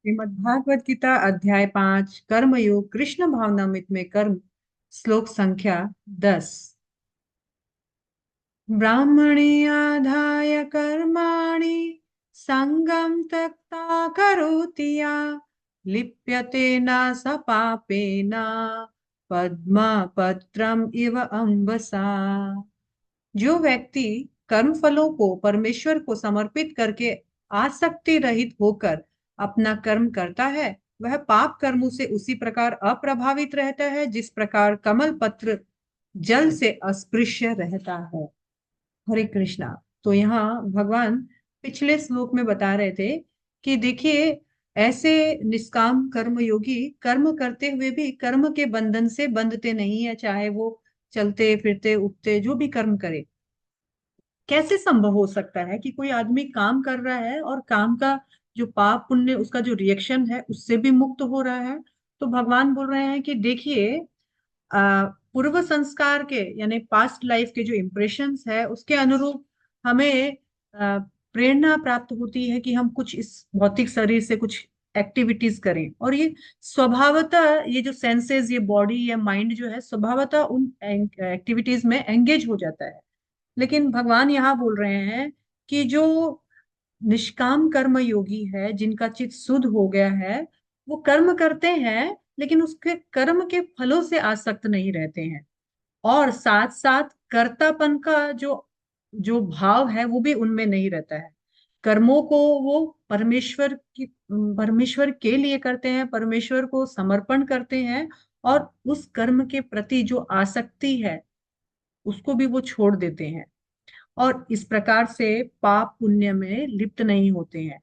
श्रीमद् भागवत गीता अध्याय 5 कर्मयोग कृष्ण भावनामृत में कर्म। श्लोक संख्या 10। ब्राह्मणे आधाय कर्माणि संगम त्यक्ता करोति या लिप्यते न स पापेन पद्म पत्रम इव अम्बसा। जो व्यक्ति कर्म फलों को परमेश्वर को समर्पित करके आसक्ति रहित होकर अपना कर्म करता है, वह पाप कर्मों से उसी प्रकार अप्रभावित रहता है जिस प्रकार कमल पत्र जल से अस्पृश्य रहता है। हरे कृष्णा। तो यहाँ भगवान पिछले श्लोक में बता रहे थे कि देखिए, ऐसे निष्काम कर्म योगी कर्म करते हुए भी कर्म के बंधन से बंधते नहीं है, चाहे वो चलते फिरते उठते जो भी कर्म करे। कैसे संभव हो सकता है कि कोई आदमी काम कर रहा है और काम का जो पाप पुण्य उसका जो रिएक्शन है उससे भी मुक्त हो रहा है? तो भगवान बोल रहे हैं कि देखिए, पूर्व संस्कार के यानी पास्ट लाइफ के जो इम्प्रेशंस है उसके अनुरूप हमें प्रेरणा प्राप्त होती है कि हम कुछ इस भौतिक शरीर से कुछ एक्टिविटीज करें, और ये स्वभावतः ये जो सेंसेस, ये बॉडी या माइंड जो है स्वभावतः उन एक्टिविटीज में एंगेज हो जाता है। लेकिन भगवान यहाँ बोल रहे हैं कि जो निष्काम कर्म योगी है, जिनका चित्त शुद्ध हो गया है, वो कर्म करते हैं लेकिन उसके कर्म के फलों से आसक्त नहीं रहते हैं, और साथ साथ कर्तापन का जो जो भाव है वो भी उनमें नहीं रहता है। कर्मों को वो परमेश्वर के लिए करते हैं, परमेश्वर को समर्पण करते हैं, और उस कर्म के प्रति जो आसक्ति है उसको भी वो छोड़ देते हैं, और इस प्रकार से पाप पुण्य में लिप्त नहीं होते हैं।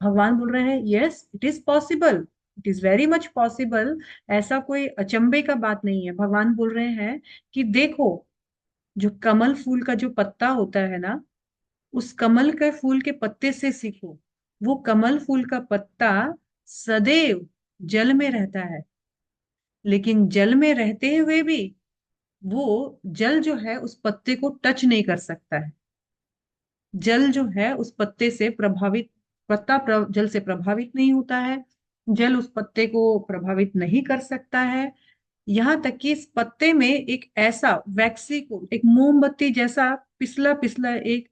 भगवान बोल रहे हैं yes, it is possible, it is very much possible. ऐसा कोई अचंभे का बात नहीं है। भगवान बोल रहे हैं कि देखो, जो कमल फूल का जो पत्ता होता है ना, उस कमल के फूल के पत्ते से सीखो। वो कमल फूल का पत्ता सदैव जल में रहता है, लेकिन जल में रहते हुए भी वो जल जो है उस पत्ते को टच नहीं कर सकता है। जल जो है उस पत्ते से प्रभावित, जल से प्रभावित नहीं होता है, जल उस पत्ते को प्रभावित नहीं कर सकता है। यहाँ तक कि इस पत्ते में एक ऐसा वैक्सी को, एक मोमबत्ती जैसा पिछला पिछला एक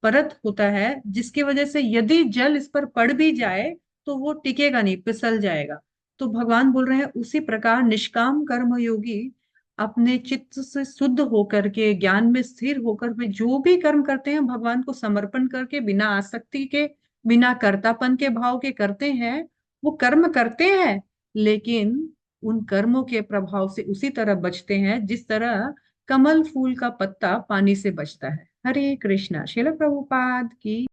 परत होता है, जिसकी वजह से यदि जल इस पर पड़ भी जाए तो वो टिकेगा नहीं, फिसल जाएगा। तो भगवान बोल रहे हैं उसी प्रकार निष्काम कर्म योगी अपने चित्त से शुद्ध होकर के, ज्ञान में स्थिर होकर वे जो भी कर्म करते हैं भगवान को समर्पण करके, बिना आसक्ति के, बिना कर्तापन के भाव के करते हैं। वो कर्म करते हैं लेकिन उन कर्मों के प्रभाव से उसी तरह बचते हैं जिस तरह कमल फूल का पत्ता पानी से बचता है। हरे कृष्णा। श्रील प्रभुपाद की